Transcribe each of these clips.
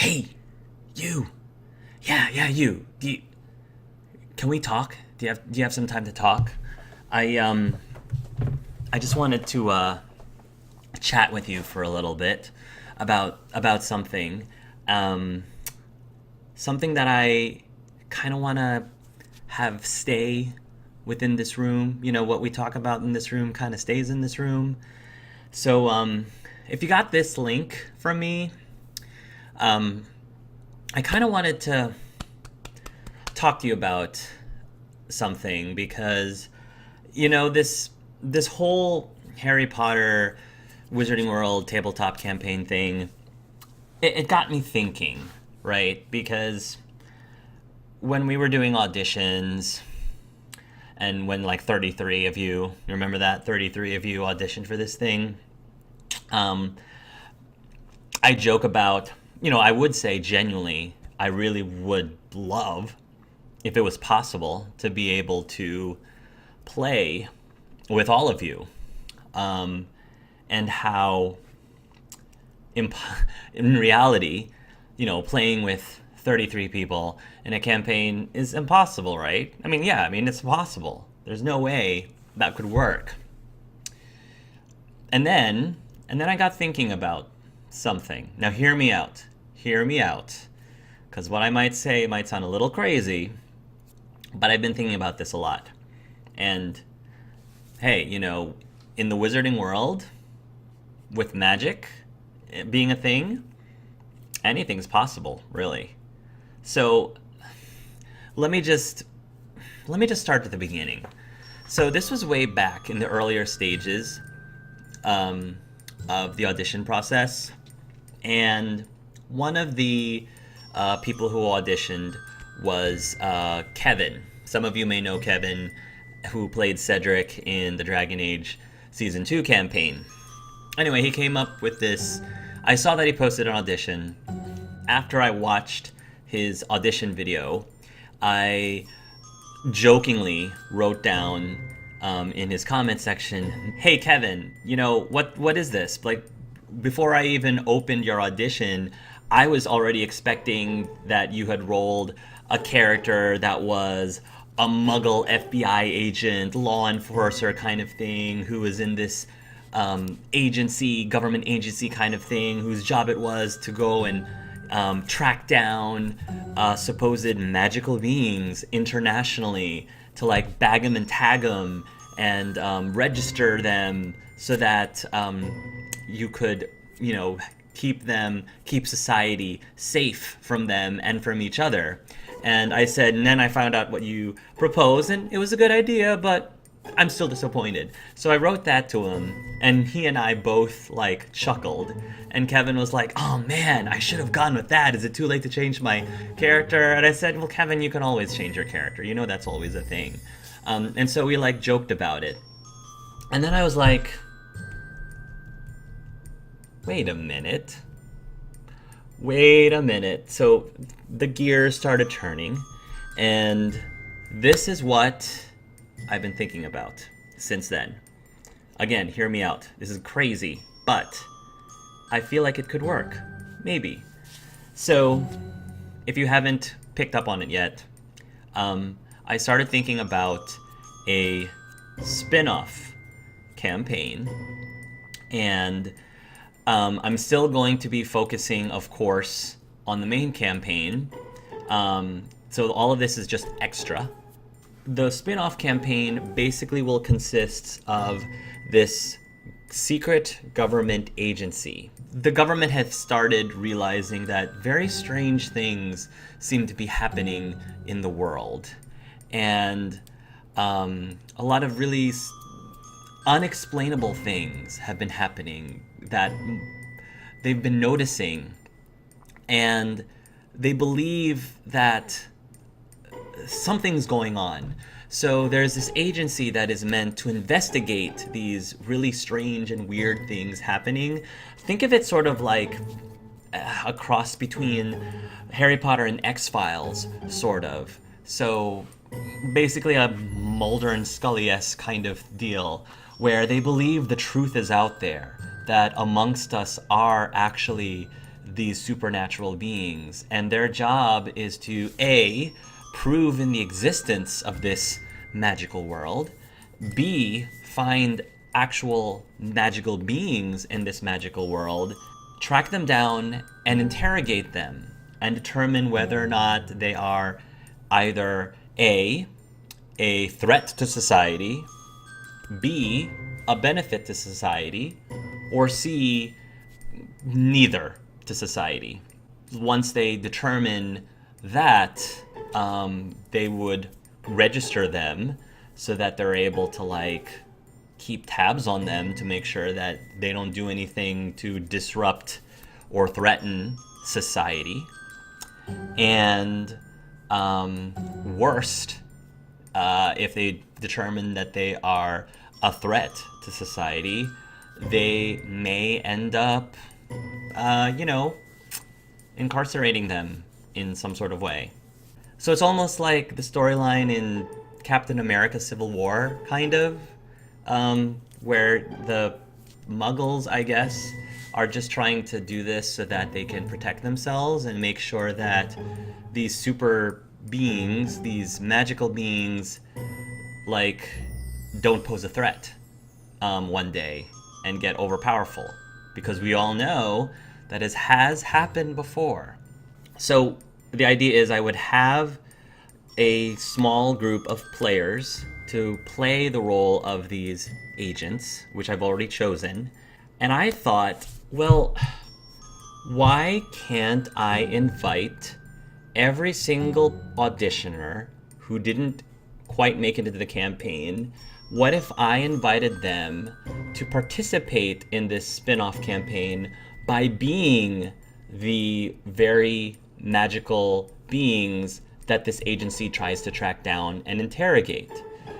Hey, you. Yeah, you. Can we talk? Do you have some time to talk? I I just wanted to chat with you for a little bit about something. Um, Something that I kind of want to have stay within this room. You know, what we talk about in this room kind of stays in this room. So, if you got this link from me, um, I kind of wanted to talk to you about something because this whole Harry Potter Wizarding World tabletop campaign thing, it got me thinking, right? Because when we were doing auditions and when like 33 of you remember that 33 of you auditioned for this thing, um, I joke about, I would say genuinely, I really would love if it was possible to be able to play with all of you, um, and how imp- in reality, playing with 33 people in a campaign is impossible, right? It's possible. There's no way that could work. And then I got thinking about something. Now hear me out. Hear me out. Because what I might say might sound a little crazy, but I've been thinking about this a lot. And hey, in the wizarding world, with magic being a thing, anything's possible, really. So let me just start at the beginning. So this was way back in the earlier stages, um, of the audition process, and one of the people who auditioned was Kevin. Some of you may know Kevin, who played Cedric in the Dragon Age Season 2 campaign. Anyway, he came up with this. I saw that he posted an audition. After I watched his audition video, I jokingly wrote down, in his comment section, "Hey Kevin, what is this? Like, before I even opened your audition, I was already expecting that you had rolled a character that was a Muggle FBI agent, law enforcer kind of thing, who was in this government agency kind of thing, whose job it was to go and track down supposed magical beings internationally, to like bag them and tag them and register them so that you could, keep society safe from them and from each other." And I said, and then I found out what you proposed, and it was a good idea, but I'm still disappointed. So I wrote that to him, and he and I both like chuckled. And Kevin was like, "Oh man, I should have gone with that. Is it too late to change my character?" And I said, "Well, Kevin, you can always change your character. That's always a thing." And so we like joked about it. And then I was like, wait a minute. Wait a minute. So the gears started turning, and this is what I've been thinking about since then. Again, hear me out. This is crazy, but I feel like it could work. Maybe. So, if you haven't picked up on it yet, I started thinking about a spin-off campaign, and I'm still going to be focusing, of course, on the main campaign. So all of this is just extra. The spin-off campaign basically will consist of this secret government agency. The government has started realizing that very strange things seem to be happening in the world. And a lot of really unexplainable things have been happening that they've been noticing. And they believe that something's going on. So there's this agency that is meant to investigate these really strange and weird things happening. Think of it sort of like a cross between Harry Potter and X-Files, sort of. So basically a Mulder and Scully-esque kind of deal, where they believe the truth is out there, that amongst us are actually these supernatural beings, and their job is to A, prove in the existence of this magical world, B, find actual magical beings in this magical world, track them down and interrogate them, and determine whether or not they are either a threat to society, B, a benefit to society, or C, neither to society. Once they determine that, they would register them so that they're able to like keep tabs on them to make sure that they don't do anything to disrupt or threaten society. And worst, if they determine that they are a threat to society, they may end up, incarcerating them in some sort of way. So it's almost like the storyline in Captain America Civil War, kind of, where the Muggles, I guess, are just trying to do this so that they can protect themselves and make sure that these super beings, these magical beings, like, don't pose a threat one day and get overpowerful. Because we all know that it has happened before. So the idea is I would have a small group of players to play the role of these agents, which I've already chosen. And I thought, well, why can't I invite every single auditioner who didn't quite make it into the campaign? What if I invited them to participate in this spin-off campaign by being the very magical beings that this agency tries to track down and interrogate?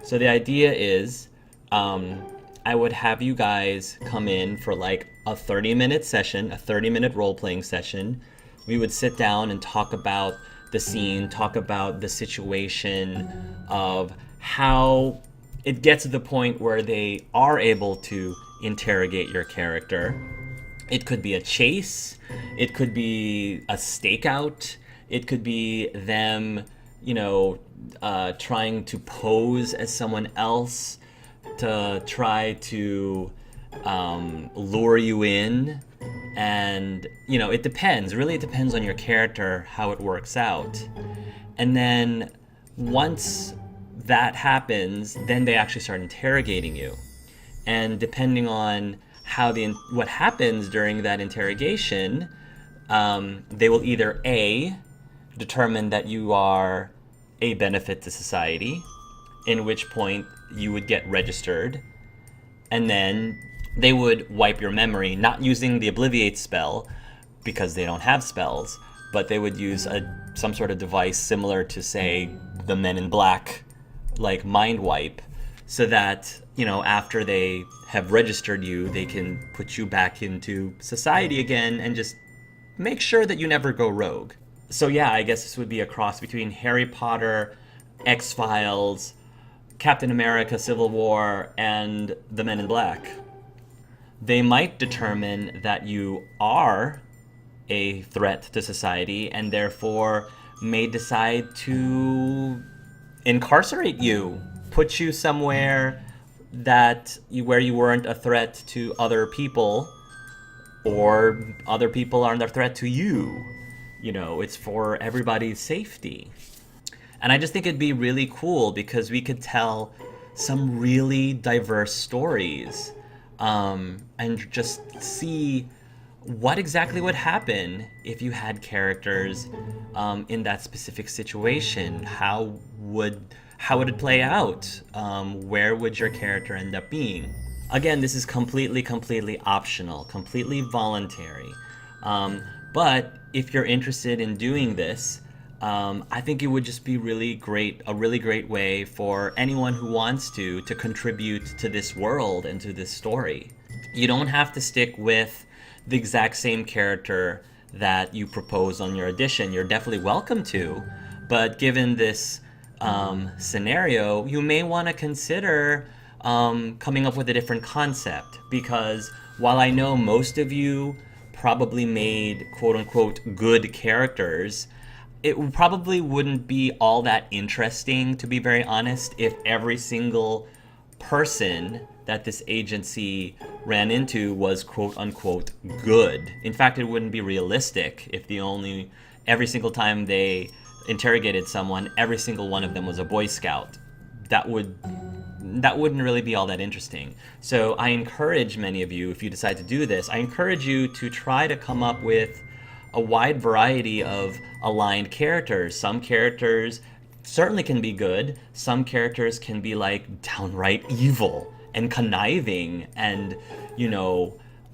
So the idea is, I would have you guys come in for like a 30-minute session, a 30-minute role-playing session. We would sit down and talk about the scene, talk about the situation of how it gets to the point where they are able to interrogate your character. It could be a chase, it could be a stakeout, it could be them, trying to pose as someone else to try to lure you in. And, it depends. Really, it depends on your character, how it works out. And then once that happens, then they actually start interrogating you. And depending on what happens during that interrogation, they will either A, determine that you are a benefit to society, in which point you would get registered, and then they would wipe your memory, not using the Obliviate spell, because they don't have spells, but they would use some sort of device similar to, say, the Men in Black, like mind wipe, so that, after they have registered you, they can put you back into society again and just make sure that you never go rogue. So yeah, I guess this would be a cross between Harry Potter, X-Files, Captain America Civil War, and the Men in Black. They might determine that you are a threat to society and therefore may decide to incarcerate you, put you somewhere where you weren't a threat to other people, or other people aren't a threat to you. It's for everybody's safety. And I just think it'd be really cool because we could tell some really diverse stories, and just see what exactly would happen if you had characters in that specific situation. How would it play out? Where would your character end up being? Again, this is completely optional, completely voluntary. But if you're interested in doing this, I think it would just be a really great way for anyone who wants to contribute to this world and to this story. You don't have to stick with the exact same character that you propose on your audition. You're definitely welcome to, but given this scenario, you may want to consider coming up with a different concept, because while I know most of you probably made quote unquote good characters, it probably wouldn't be all that interesting, to be very honest, if every single person that this agency ran into was quote unquote good. In fact, it wouldn't be realistic if every single time they interrogated someone, every single one of them was a Boy Scout. That wouldn't really be all that interesting. So I encourage many of you, if you decide to do this, I encourage you to try to come up with a wide variety of aligned characters. Some characters certainly can be good. Some characters can be like downright evil and conniving and,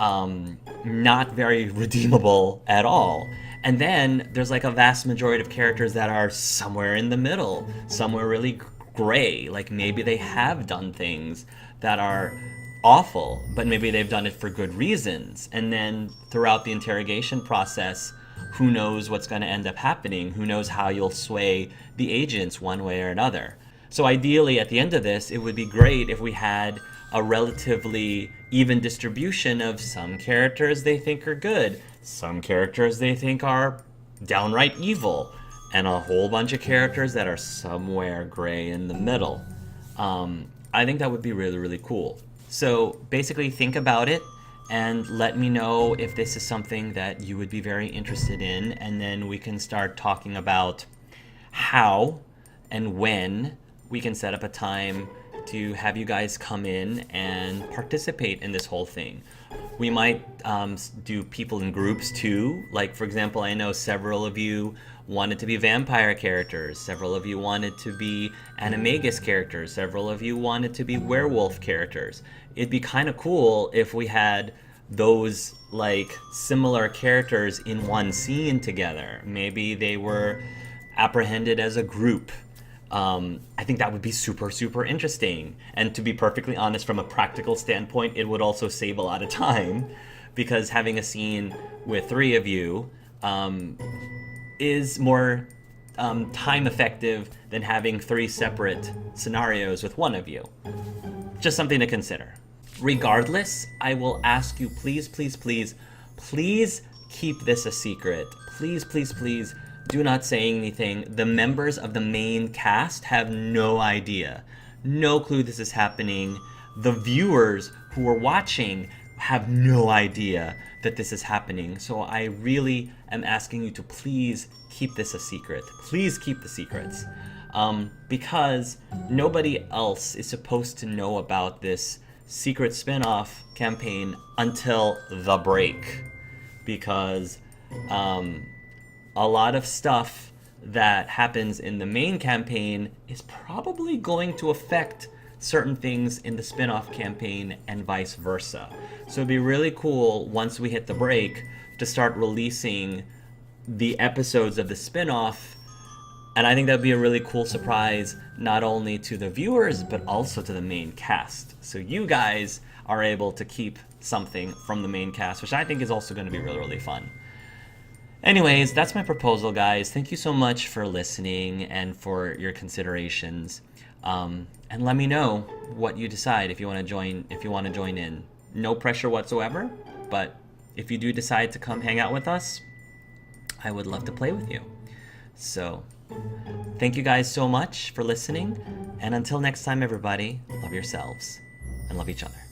not very redeemable at all. And then there's like a vast majority of characters that are somewhere in the middle, somewhere really gray. Like maybe they have done things that are awful, but maybe they've done it for good reasons. And then throughout the interrogation process, who knows what's going to end up happening? Who knows how you'll sway the agents one way or another? So ideally, at the end of this, it would be great if we had a relatively even distribution of some characters they think are good, some characters they think are downright evil, and a whole bunch of characters that are somewhere gray in the middle. I think that would be really, really cool. So basically think about it and let me know if this is something that you would be very interested in, and then we can start talking about how and when we can set up a time to have you guys come in and participate in this whole thing. We might do people in groups too. Like, for example, I know several of you wanted to be vampire characters. Several of you wanted to be animagus characters. Several of you wanted to be werewolf characters. It'd be kind of cool if we had those like similar characters in one scene together. Maybe they were apprehended as a group. I think that would be super, super interesting. And to be perfectly honest, from a practical standpoint, it would also save a lot of time, because having a scene with 3 of you is more time effective than having 3 separate scenarios with 1 of you. Just something to consider. Regardless, I will ask you, please, please, please, please keep this a secret. Please, please, please do not say anything. The members of the main cast have no idea, no clue this is happening. The viewers who are watching have no idea that this is happening. So I really am asking you to please keep this a secret. Please keep the secrets. Because nobody else is supposed to know about this secret spin-off campaign until the break. Because a lot of stuff that happens in the main campaign is probably going to affect certain things in the spin-off campaign and vice versa. So it'd be really cool once we hit the break to start releasing the episodes of the spin-off. And I think that'd be a really cool surprise, not only to the viewers, but also to the main cast. So you guys are able to keep something from the main cast, which I think is also going to be really, really fun. Anyways, that's my proposal, guys. Thank you so much for listening and for your considerations. And let me know what you decide if you want to join in. No pressure whatsoever, but if you do decide to come hang out with us, I would love to play with you. So, thank you guys so much for listening, and until next time, everybody, love yourselves and love each other.